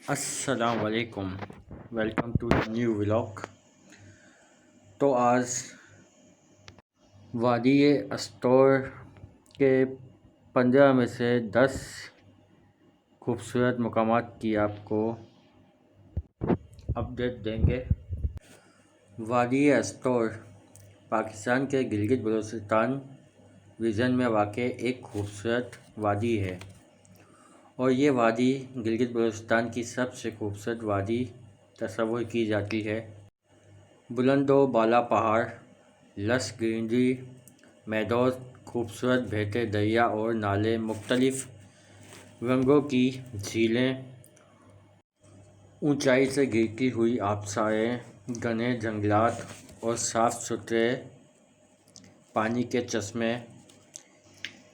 अस्सलाम वालेकुम। Welcome to the new vlog. तो आज वादी अस्टोर के 15 में से 10 खूबसूरत मकामात की आपको अपडेट देंगे। वादी अस्टोर पाकिस्तान के गिलगित बलूचिस्तान रीजन में वाक़ एक खूबसूरत वादी है और ये वादी गिलगित बलूचिस्तान की सबसे खूबसूरत वादी तस्वुर की जाती है। बुलंदो बाला पहाड़, लस ग्रीनरी, मैदान, खूबसूरत बहते दरिया और नाले, मुख्तलिफ रंगों की झीलें, ऊंचाई से गिरती हुई आबशारें, घने जंगलात और साफ़ सुथरे पानी के चश्मे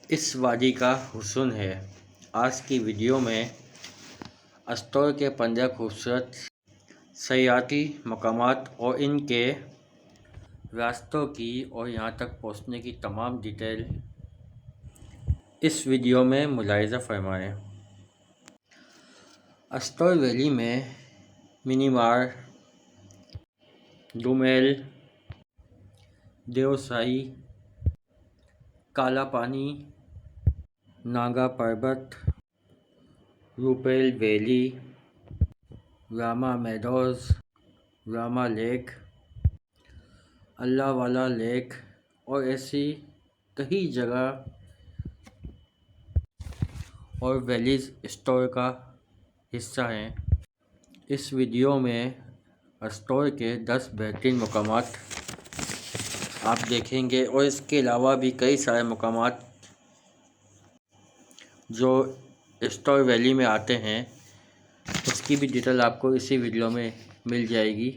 इस वादी का हुस्न है। आज की वीडियो में अस्टोर के 15 खूबसूरत सयाहती मकामात और इनके रास्तों की और यहाँ तक पहुँचने की तमाम डिटेल इस वीडियो में मुलाहिज़ा फरमाएँ। अस्टोर वैली में मिनीमार, डुमेल, देवसाई, काला Pani, Nanga Parbat, Rupal valley, Rama meadows, Rama lake, Allah Wala lake और ऐसी कई जगह और वैलीज़ स्टोर का हिस्सा हैं। इस वीडियो में अस्टोर के 10 बेहतरीन मकामात आप देखेंगे और इसके अलावा भी कई सारे मकामात जो अस्टोर वैली में आते हैं उसकी भी डिटेल आपको इसी वीडियो में मिल जाएगी।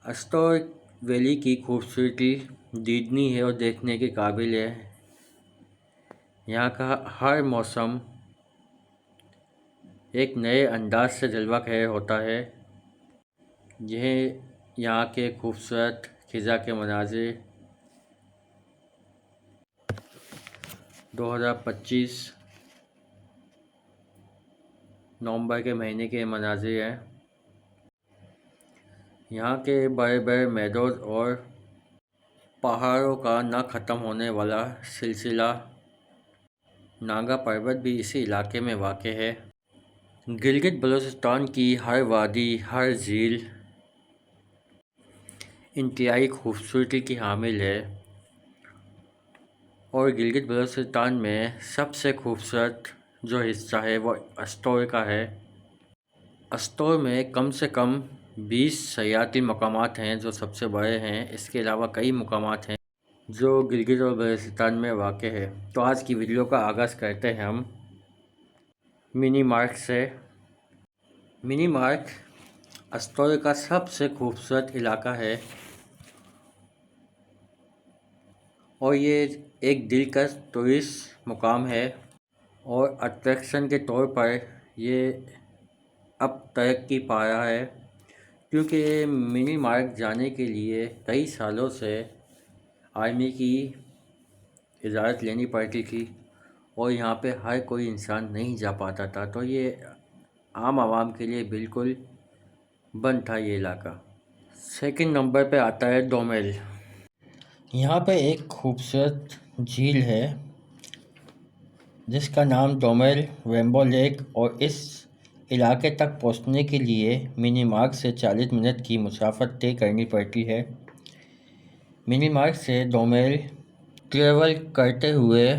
अस्टोर वैली की खूबसूरती दीदनी है और देखने के काबिल है। यहाँ का हर मौसम एक नए अंदाज से जलवा खैर होता है। यह यहाँ के खूबसूरत खिज़ा के मनाज़िर 2025 नवंबर के महीने के मनाज़िर हैं। यहाँ के बड़े बड़े मैदान और पहाड़ों का ना ख़त्म होने वाला सिलसिला, नागा पर्वत भी इसी इलाके में वाक़ है। गिलगित बलूचिस्तान की हर वादी, हर झील इंतहाई खूबसूरती की हामिल है और गिलगित बलूचिस्तान में सबसे खूबसूरत जो हिस्सा है वो अस्टोर का है। अस्टोर में कम से कम 20 सयाहती मकामात हैं जो सबसे बड़े हैं। इसके अलावा कई मकामात हैं जो गिलगित और बलूचिस्तान में वाक़ है। तो आज की वीडियो का आगाज़ करते हैं हम मिनी मार्ग से। मिनी मार्ग अस्टोर का सबसे खूबसूरत इलाका है और ये एक दिलकश टूरिस्ट मुकाम है और अट्रैक्शन के तौर पर ये अब तरक्की पा रहा है क्योंकि मिनी मार्ग जाने के लिए कई सालों से आर्मी की इजाज़त लेनी पड़ती थी और यहाँ पे हर कोई इंसान नहीं जा पाता था। तो ये आम आवाम के लिए बिल्कुल बंद था ये इलाका। सेकंड नंबर पे आता है डोमेल। यहाँ पे एक खूबसूरत झील है जिसका नाम डोमेल रेनबो लेक और इस इलाके तक पहुँचने के लिए मिनी मार्ग से 40 मिनट की मुसाफत तय करनी पड़ती है। मिनी मार्ग से डोमेल ट्रेवल करते हुए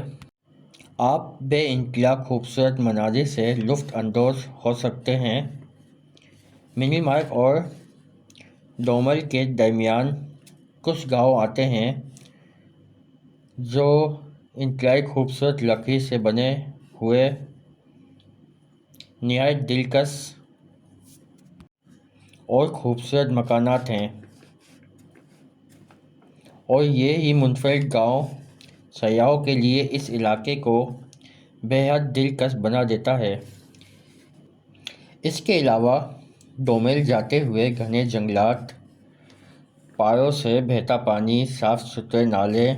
आप बेइंतहा खूबसूरत मनाज़िर से लुत्फ़ अंदोज़ हो सकते हैं। मिनी मार्ग और डोमेल के दरमियान कुछ गांव आते हैं जो इंतहाई खूबसूरत लकड़ी से बने हुए निहायत दिलकश और ख़ूबसूरत मकानात हैं और ये ही मुनफरिद गांव सयाहों के लिए इस इलाके को बेहद दिलकश बना देता है। इसके अलावा डोमेल जाते हुए घने जंगलात, पहाड़ों से बहता पानी, साफ़ सुथरे नाले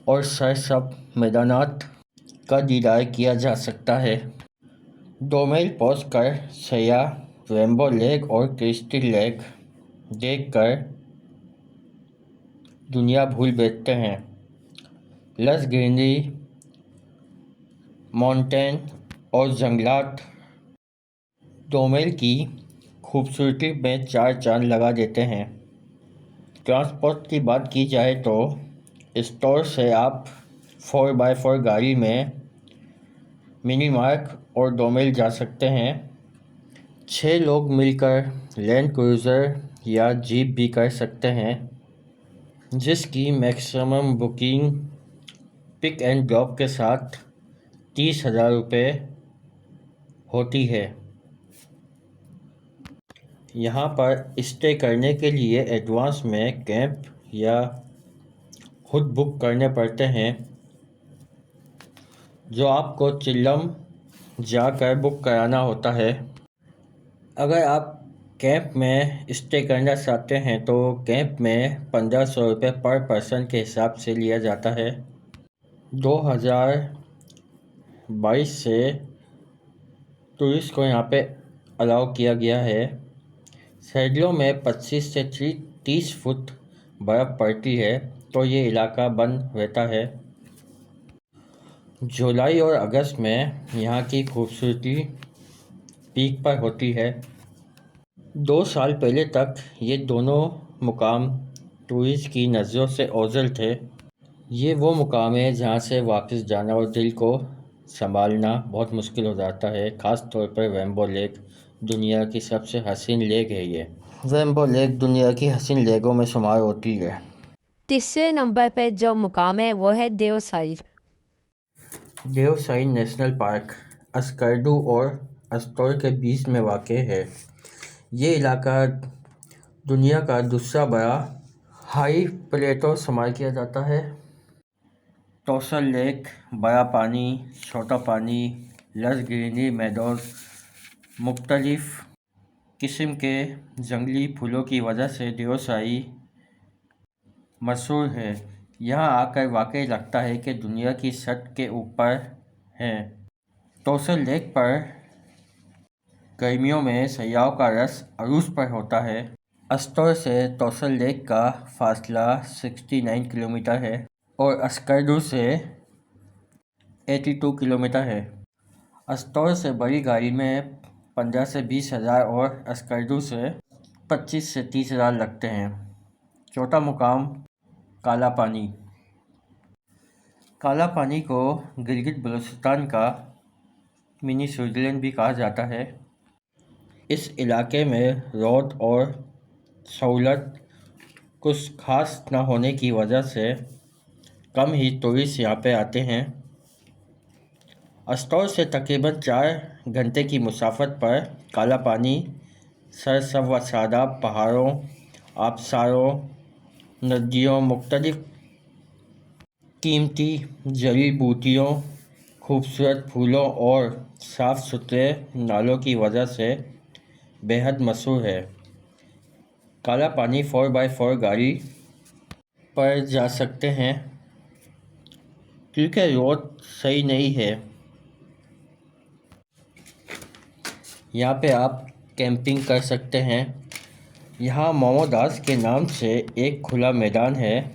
और सरसब्ज़ मैदानात का दीदार किया जा सकता है। डोमेल पहुंचकर सयाह रेनबो लेक और क्रिस्टी लेक देखकर दुनिया भूल बैठते हैं। लस ग्रीनरी, माउंटेन और जंगलात डोमेल की खूबसूरती में चार चांद लगा देते हैं। ट्रांसपोर्ट की बात की जाए तो स्टोर से आप 4x4 गाड़ी में मिनी मार्क और डोमेल जा सकते हैं। 6 लोग मिलकर लैंड क्रूज़र या जीप भी कर सकते हैं, जिसकी maximum booking pick and drop के साथ 30,000 रुपये होती है। यहाँ पर स्टे करने के लिए एडवांस में कैंप या खुद बुक करने पड़ते हैं, जो आपको चिल्लम जाकर बुक कराना होता है। अगर आप कैंप में स्टे करना चाहते हैं तो कैंप में 1500 रुपये पर पर्सन के हिसाब से लिया जाता है। 2022 से टूरिस्ट को यहाँ पे अलाउ किया गया है। सर्दियों में 25 से 30 फुट बर्फ़ पड़ती है, तो ये इलाका बंद रहता है। जुलाई और अगस्त में यहाँ की खूबसूरती पीक पर होती है। 2 साल पहले तक ये दोनों मुकाम टूरिस्ट की नज़रों से ओझल थे। ये वो मुकाम है जहाँ से वापस जाना और दिल को संभालना बहुत मुश्किल हो जाता है। ख़ास तौर पर रेनबो लेक दुनिया की सबसे हसीन लेक है। ये रेनबो लेक दुनिया की हसीन लेकों में शुमार होती है। तीसरे नंबर पर जो मुकाम है वो है देवसाई। देवसाई नेशनल पार्क अस्करडू और अस्तौर के बीच में वाक़ है। ये इलाका दुनिया का दूसरा बड़ा हाई प्लेटो शुमार किया जाता है। तोसल लेक, बड़ा पानी, छोटा पानी, लस ग्रीनरी मेडोज, मुख्तलिफ किस्म के जंगली फूलों की वजह से देवसाई मशहूर है। यहाँ आकर वाकई लगता है कि दुनिया की सतह के ऊपर है। तोसल लेक पर गर्मियों में सैयाहों का रश अरूज पर होता है। अस्तौर से तोसल लेक का फासला 69 किलोमीटर है और अस्करडू से 82 किलोमीटर है। अस्तौर से बड़ी गाड़ी में 15 से 20,000 और अस्करडू से 25 से 30,000 लगते हैं। चौथा मुकाम काला पानी। काला पानी को गिलगित बलूचिस्तान का मिनी स्विट्ज़रलैंड भी कहा जाता है। इस इलाके में रोड और सहूलत कुछ खास न होने की वजह से कम ही टूरिस्ट यहाँ पे आते हैं। अस्तौर से तकरीबन 4 घंटे की मुसाफत पर काला पानी सरसब्ज़ व शादाब पहाड़ों, आबशारों, नदियों, मुख्तलिफ कीमती जड़ी बूटियों, खूबसूरत फूलों और साफ़ सुथरे नालों की वजह से बेहद मशहूर है। काला पानी 4x4 गाड़ी पर जा सकते हैं क्योंकि रोड सही नहीं है। यहाँ पे आप कैंपिंग कर सकते हैं। यहाँ मोमोदास के नाम से एक खुला मैदान है।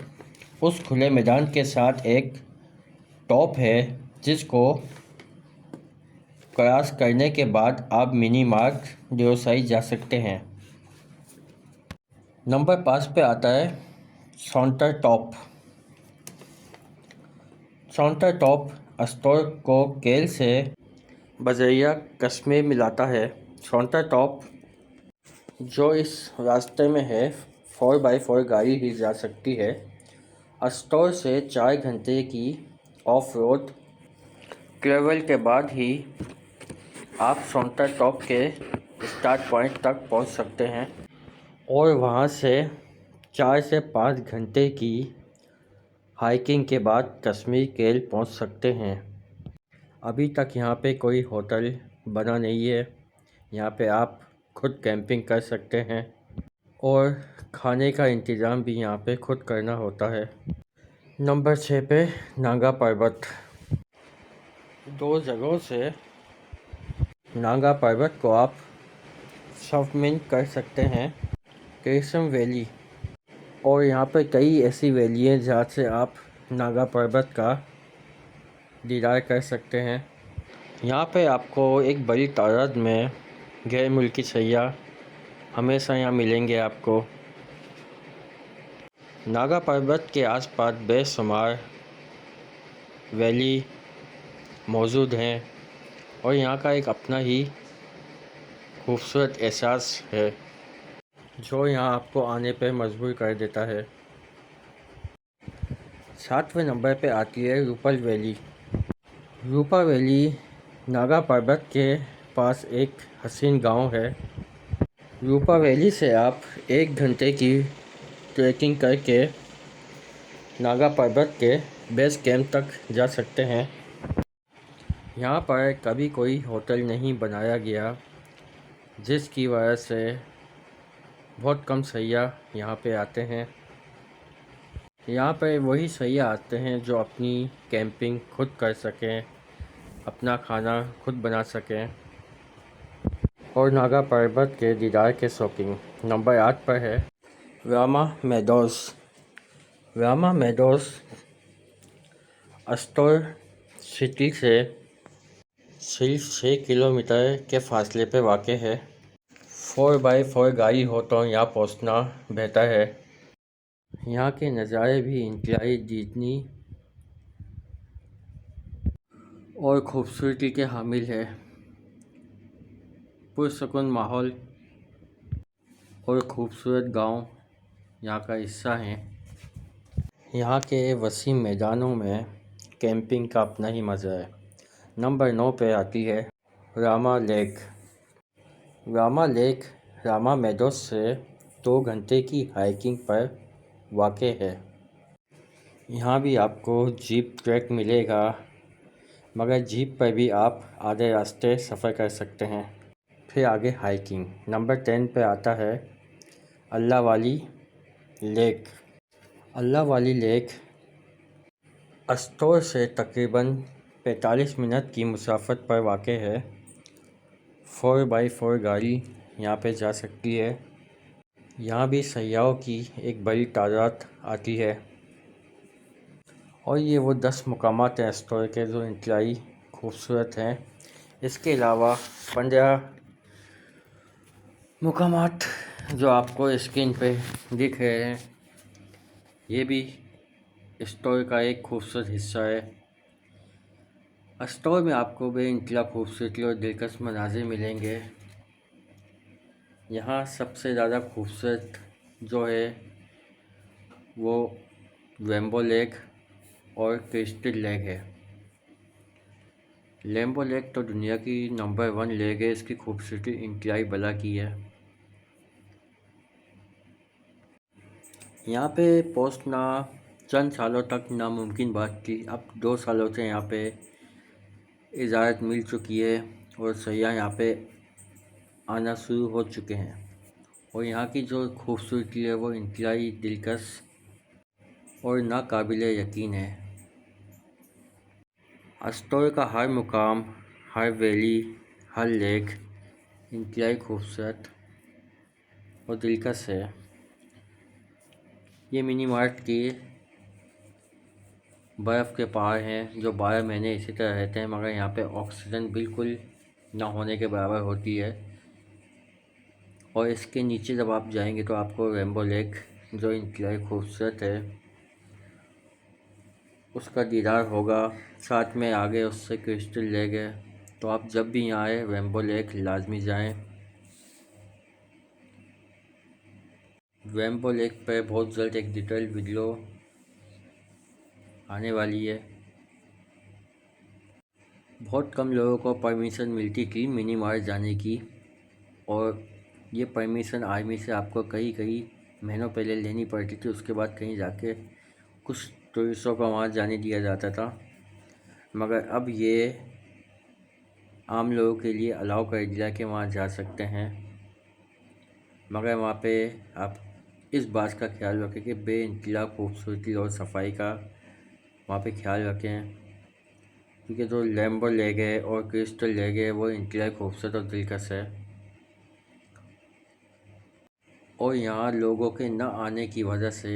उस खुले मैदान के साथ एक टॉप है जिसको क्रॉस करने के बाद आप मिनी मार्ग देवसाई जा सकते हैं। नंबर 5 पे आता है साउंटर टॉप। साउंटर टॉप अस्तौर को केल से बजरिया कस्बे मिलाता है। साउंटर टॉप जो इस रास्ते में है 4x4 गाड़ी ही जा सकती है। अस्तौर से 4 घंटे की ऑफ रोड ट्रेवल के बाद ही आप साउंटर टॉप के स्टार्ट पॉइंट तक पहुंच सकते हैं और वहां से 4 से 5 घंटे की हाइकिंग के बाद कश्मीर केल पहुंच सकते हैं। अभी तक यहाँ पे कोई होटल बना नहीं है। यहाँ पे आप खुद कैंपिंग कर सकते हैं और खाने का इंतज़ाम भी यहाँ पे खुद करना होता है। नंबर 6 पे नागा पर्वत। 2 जगहों से नागा पर्वत को आप सबमिट कर सकते हैं केसम वैली, और यहाँ पे कई ऐसी वैली हैं जहाँ से आप नागा पर्वत का दीदार कर सकते हैं। यहाँ पे आपको एक बड़ी तादाद में गैर मुल्की सैयाह हमेशा यहाँ मिलेंगे आपको। नागा पर्वत के आसपास बेशुमार वैली मौजूद हैं और यहाँ का एक अपना ही खूबसूरत एहसास है जो यहाँ आपको आने पर मजबूर कर देता है। 7वें नंबर पे आती है रूपल वैली। रूपा वैली नागा पर्वत के पास एक हसीन गांव है। रूपा वैली से आप 1 घंटे की ट्रैकिंग करके नागा पर्वत के बेस कैंप तक जा सकते हैं। यहाँ पर कभी कोई होटल नहीं बनाया गया, जिसकी वजह से बहुत कम सैयाह यहाँ पे आते हैं। यहाँ पर वही सैयाह आते हैं जो अपनी कैंपिंग खुद कर सकें, अपना खाना खुद बना सकें और नागा पर्वत के दीदार के शौकीन। नंबर 8 पर है Rama meadows. Rama meadows store city से सिर्फ 6 किलोमीटर के फासले पे वाक़ है। 4x4 गाड़ी हो तो यहाँ पहुँचना बेहतर है। यहाँ के नज़ारे भी इंतहाई जीतनी और खूबसूरती के हामिल है। पुरसुकून माहौल और खूबसूरत गांव यहाँ का हिस्सा हैं। यहाँ के वसीम मैदानों में कैंपिंग का अपना ही मज़ा है। नंबर 9 पे आती है Rama lake. Rama lake Rama meadows से 2 घंटे की हाइकिंग पर वाक़ है। यहाँ भी आपको जीप ट्रैक मिलेगा, मगर जीप पर भी आप आधे रास्ते सफ़र कर सकते हैं, फिर आगे हाइकिंग। नंबर 10 पे आता है अल्लाह वाली लेक। अल्लाह वाली लेक अस्टोर से तकरीबन 45 मिनट की मुसाफत पर वाक़ है। 4x4 गाड़ी यहाँ पे जा सकती है। यहाँ भी सैयाहों की एक बड़ी तादाद आती है और ये वो 10 मुकामात हैं अस्टोर के जो इंतहाई खूबसूरत हैं। इसके अलावा 15 मुकामात जो आपको स्क्रीन पे दिख रहे हैं, ये भी स्टोर का एक खूबसूरत हिस्सा है। स्टोर में आपको बेइंतहा खूबसूरती और दिलकश मनाज़िर मिलेंगे। यहाँ सबसे ज़्यादा खूबसूरत जो है वो रेम्बो लेक और क्रिस्टल लेक है। रेम्बो लेक तो दुनिया की नंबर 1 लेक है। इसकी खूबसूरती इंतहाई बला की है। यहाँ पे पहुँचना चंद सालों तक नामुमकिन बात थी। अब 2 सालों से यहाँ पे इजाज़त मिल चुकी है और सैयाह यहाँ पे आना शुरू हो चुके हैं और यहाँ की जो खूबसूरती है वो इंतहाई दिलकश और नाकाबिल यकीन है। अस्टोर का हर मुकाम, हर वैली, हर लेक इंतहाई खूबसूरत और दिलकश है। ये मिनी मार्ट के बर्फ़ के पहाड़ हैं जो 12 महीने इसी तरह रहते हैं, मगर यहाँ पे ऑक्सीजन बिल्कुल ना होने के बराबर होती है। और इसके नीचे जब आप जाएंगे तो आपको रेम्बो लेक जो इंतहाई खूबसूरत है उसका दीदार होगा। साथ में आगे उससे क्रिस्टल लेक है। तो आप जब भी यहाँ आए रेम्बो लेक लाजमी जाएं। रेम्बो लेक पर बहुत जल्द एक डिटेल वीडियो आने वाली है। बहुत कम लोगों को परमिशन मिलती थी मिनी मार्ट जाने की, और ये परमिशन आर्मी से आपको कई महीनों पहले लेनी पड़ती थी। उसके बाद कहीं जाके कुछ टूरिस्टों को वहाँ जाने दिया जाता था, मगर अब ये आम लोगों के लिए अलाउ कर दिया कि वहाँ जा सकते हैं। मगर वहाँ पे आप इस बात का ख्याल रखें कि बेइंतहा खूबसूरती और सफाई का वहाँ पे ख्याल रखें। क्योंकि जो लैम्बो लेक है और क्रिस्टल लेक है वो इंतहाई खूबसूरत और दिलकश है। और यहाँ लोगों के न आने की वजह से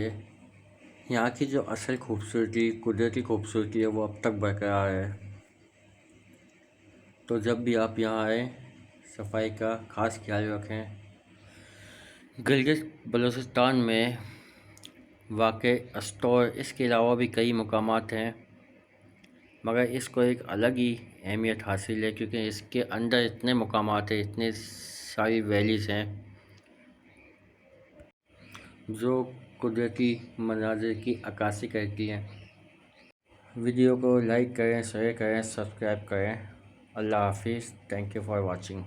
यहाँ की जो असल खूबसूरती, कुदरती खूबसूरती है, वो अब तक बरकरार है। तो जब भी आप यहाँ आएँ, सफाई का ख़ास ख्याल रखें। गिलगित बलूचिस्तान में वाक़ई अस्टोर, इसके अलावा भी कई मकामात हैं, मगर इसको एक अलग ही अहमियत हासिल है क्योंकि इसके अंदर इतने मकामात हैं, इतने सारी वैलीज़ हैं जो कुदरती मनाज़िर की अक्कासी करती हैं। वीडियो को लाइक करें, शेयर करें, सब्सक्राइब करें। अल्लाह हाफिज़। Thank you for watching.